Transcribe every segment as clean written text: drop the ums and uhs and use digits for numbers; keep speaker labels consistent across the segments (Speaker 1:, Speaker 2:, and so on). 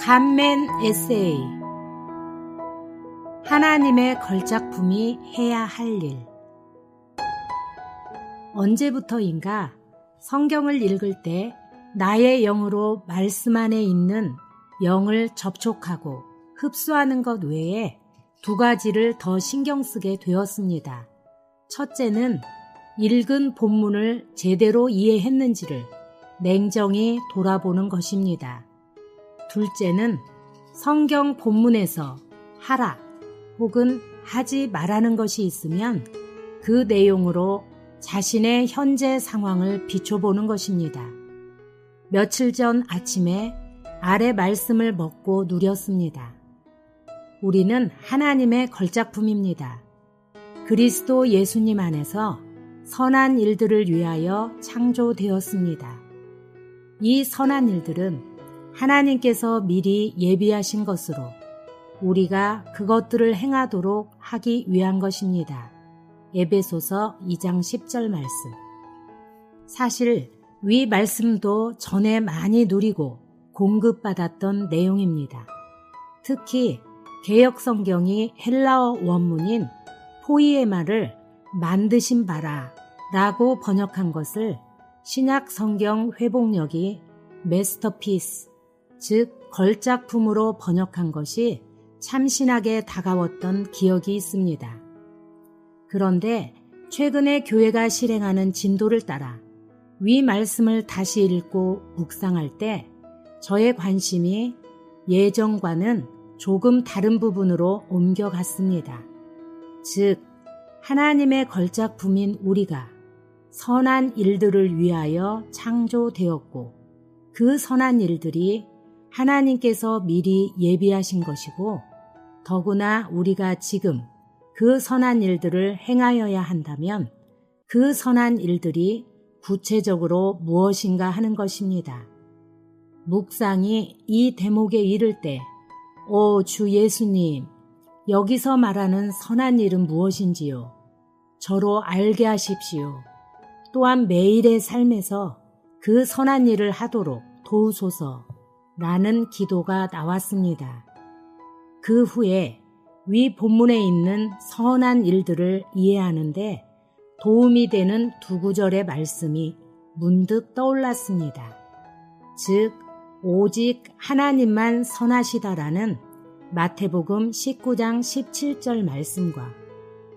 Speaker 1: 간멘 에세이. 하나님의 걸작품이 해야 할 일. 언제부터인가 성경을 읽을 때 나의 영으로 말씀 안에 있는 영을 접촉하고 흡수하는 것 외에 두 가지를 더 신경 쓰게 되었습니다. 첫째는 읽은 본문을 제대로 이해했는지를 냉정히 돌아보는 것입니다. 둘째는 성경 본문에서 하라 혹은 하지 말라는 것이 있으면 그 내용으로 자신의 현재 상황을 비춰보는 것입니다. 며칠 전 아침에 아래 말씀을 먹고 누렸습니다. 우리는 하나님의 걸작품입니다. 그리스도 예수님 안에서 선한 일들을 위하여 창조되었습니다. 이 선한 일들은 하나님께서 미리 예비하신 것으로 우리가 그것들을 행하도록 하기 위한 것입니다. 에베소서 2장 10절 말씀. 사실 위 말씀도 전에 많이 누리고 공급받았던 내용입니다. 특히 개역성경이 헬라어 원문인 포이에마를 만드신 바라 라고 번역한 것을 신약성경 회복력이 메스터피스, 즉 걸작품으로 번역한 것이 참신하게 다가왔던 기억이 있습니다. 그런데 최근에 교회가 실행하는 진도를 따라 위 말씀을 다시 읽고 묵상할 때 저의 관심이 예전과는 조금 다른 부분으로 옮겨갔습니다. 즉, 하나님의 걸작품인 우리가 선한 일들을 위하여 창조되었고 그 선한 일들이 하나님께서 미리 예비하신 것이고 더구나 우리가 지금 그 선한 일들을 행하여야 한다면 그 선한 일들이 구체적으로 무엇인가 하는 것입니다. 묵상이 이 대목에 이를 때 오 주 예수님, 여기서 말하는 선한 일은 무엇인지요? 저로 알게 하십시오. 또한 매일의 삶에서 그 선한 일을 하도록 도우소서 라는 기도가 나왔습니다. 그 후에 위 본문에 있는 선한 일들을 이해하는데 도움이 되는 두 구절의 말씀이 문득 떠올랐습니다. 즉, 오직 하나님만 선하시다라는 마태복음 19장 17절 말씀과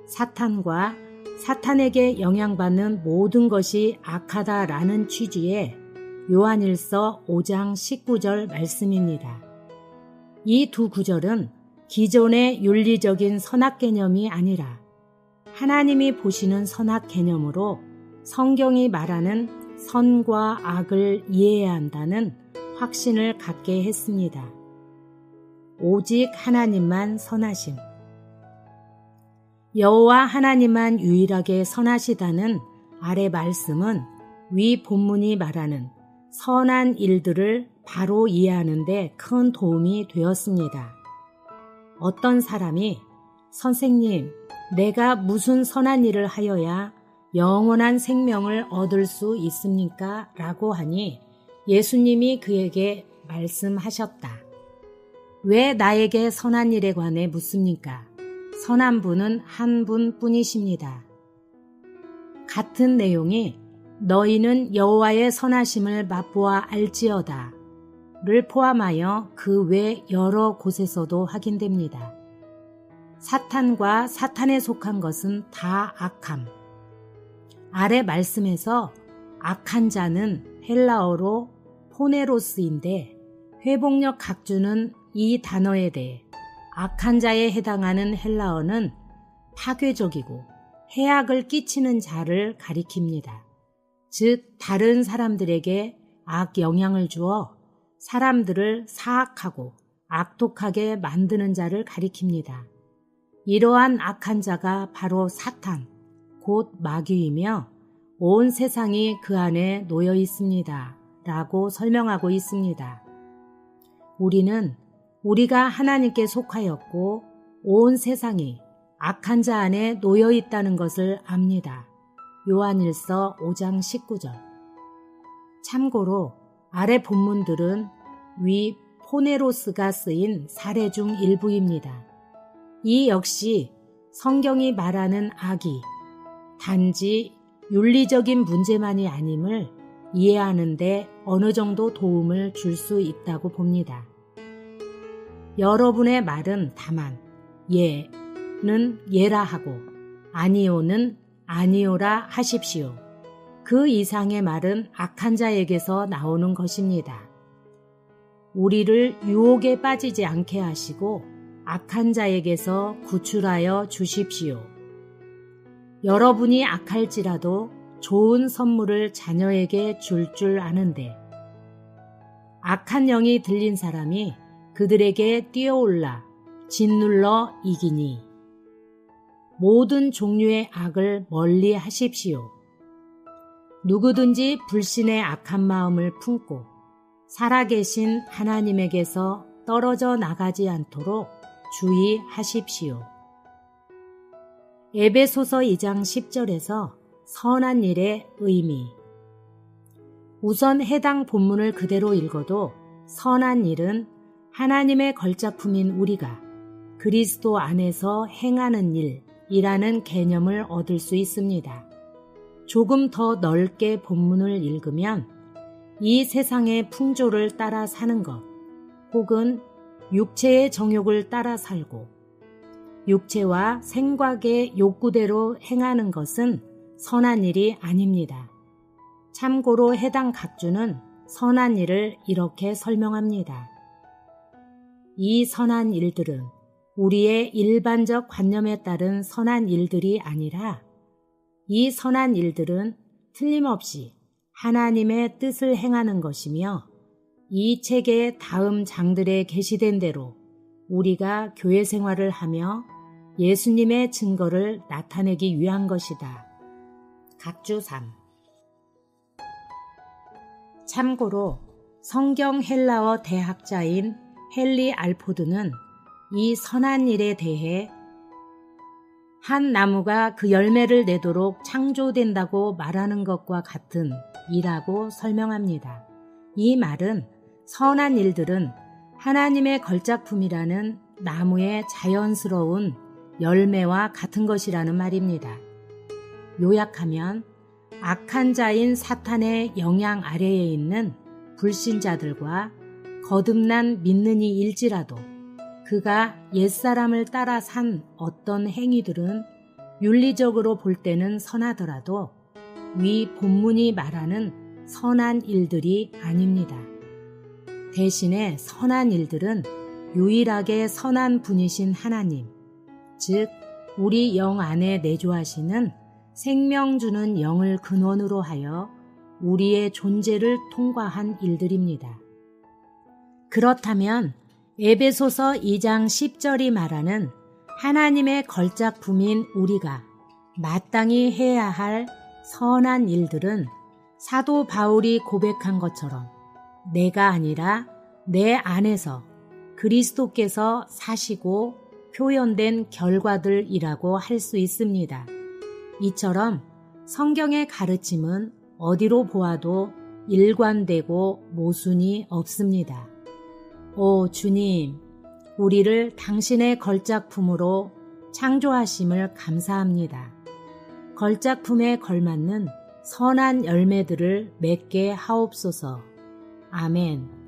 Speaker 1: 사탄과 사탄에게 영향받는 모든 것이 악하다라는 취지의 요한일서 5장 19절 말씀입니다. 이 두 구절은 기존의 윤리적인 선악 개념이 아니라 하나님이 보시는 선악 개념으로 성경이 말하는 선과 악을 이해해야 한다는 확신을 갖게 했습니다. 오직 하나님만 선하심. 여호와 하나님만 유일하게 선하시다는 아래 말씀은 위 본문이 말하는 선한 일들을 바로 이해하는 데 큰 도움이 되었습니다. 어떤 사람이 선생님, 내가 무슨 선한 일을 하여야 영원한 생명을 얻을 수 있습니까? 라고 하니 예수님이 그에게 말씀하셨다. 왜 나에게 선한 일에 관해 묻습니까? 선한 분은 한 분뿐이십니다. 같은 내용이 너희는 여호와의 선하심을 맛보아 알지어다 를 포함하여 그 외 여러 곳에서도 확인됩니다. 사탄과 사탄에 속한 것은 다 악함. 아래 말씀에서 악한 자는 헬라어로 포네로스인데 회복력 각주는 이 단어에 대해 악한 자에 해당하는 헬라어는 파괴적이고 해악을 끼치는 자를 가리킵니다. 즉 다른 사람들에게 악 영향을 주어 사람들을 사악하고 악독하게 만드는 자를 가리킵니다. 이러한 악한 자가 바로 사탄, 곧 마귀이며 온 세상이 그 안에 놓여 있습니다. 라고 설명하고 있습니다. 우리는 우리가 하나님께 속하였고 온 세상이 악한 자 안에 놓여 있다는 것을 압니다. 요한일서 5장 19절. 참고로 아래 본문들은 위 포네로스가 쓰인 사례 중 일부입니다. 이 역시 성경이 말하는 악이 단지 윤리적인 문제만이 아님을 이해하는 데 어느 정도 도움을 줄 수 있다고 봅니다. 여러분의 말은 다만 예는 예라 하고 아니오는 아니오라 하십시오. 그 이상의 말은 악한 자에게서 나오는 것입니다. 우리를 유혹에 빠지지 않게 하시고 악한 자에게서 구출하여 주십시오. 여러분이 악할지라도 좋은 선물을 자녀에게 줄 아는데 악한 영이 들린 사람이 그들에게 뛰어올라 짓눌러 이기니 모든 종류의 악을 멀리 하십시오. 누구든지 불신의 악한 마음을 품고 살아계신 하나님에게서 떨어져 나가지 않도록 주의하십시오. 에베소서 2장 10절에서 선한 일의 의미. 우선 해당 본문을 그대로 읽어도 선한 일은 하나님의 걸작품인 우리가 그리스도 안에서 행하는 일이라는 개념을 얻을 수 있습니다. 조금 더 넓게 본문을 읽으면 이 세상의 풍조를 따라 사는 것, 혹은 육체의 정욕을 따라 살고 육체와 생각의 욕구대로 행하는 것은 선한 일이 아닙니다. 참고로 해당 각주는 선한 일을 이렇게 설명합니다. 이 선한 일들은 우리의 일반적 관념에 따른 선한 일들이 아니라 이 선한 일들은 틀림없이 하나님의 뜻을 행하는 것이며 이 책의 다음 장들에 게시된 대로 우리가 교회 생활을 하며 예수님의 증거를 나타내기 위한 것이다. 각주 3. 참고로 성경 헬라어 대학자인 헨리 알포드는 이 선한 일에 대해 한 나무가 그 열매를 내도록 창조된다고 말하는 것과 같은 이라고 설명합니다. 이 말은 선한 일들은 하나님의 걸작품이라는 나무의 자연스러운 열매와 같은 것이라는 말입니다. 요약하면 악한 자인 사탄의 영향 아래에 있는 불신자들과 거듭난 믿는 이일지라도 그가 옛사람을 따라 산 어떤 행위들은 윤리적으로 볼 때는 선하더라도 위 본문이 말하는 선한 일들이 아닙니다. 대신에 선한 일들은 유일하게 선한 분이신 하나님, 즉 우리 영 안에 내주하시는 생명 주는 영을 근원으로 하여 우리의 존재를 통과한 일들입니다. 그렇다면 에베소서 2장 10절이 말하는 하나님의 걸작품인 우리가 마땅히 해야 할 선한 일들은 사도 바울이 고백한 것처럼 내가 아니라 내 안에서 그리스도께서 사시고 표현된 결과들이라고 할 수 있습니다. 이처럼 성경의 가르침은 어디로 보아도 일관되고 모순이 없습니다. 오 주님, 우리를 당신의 걸작품으로 창조하심을 감사합니다. 걸작품에 걸맞는 선한 열매들을 맺게 하옵소서. 아멘.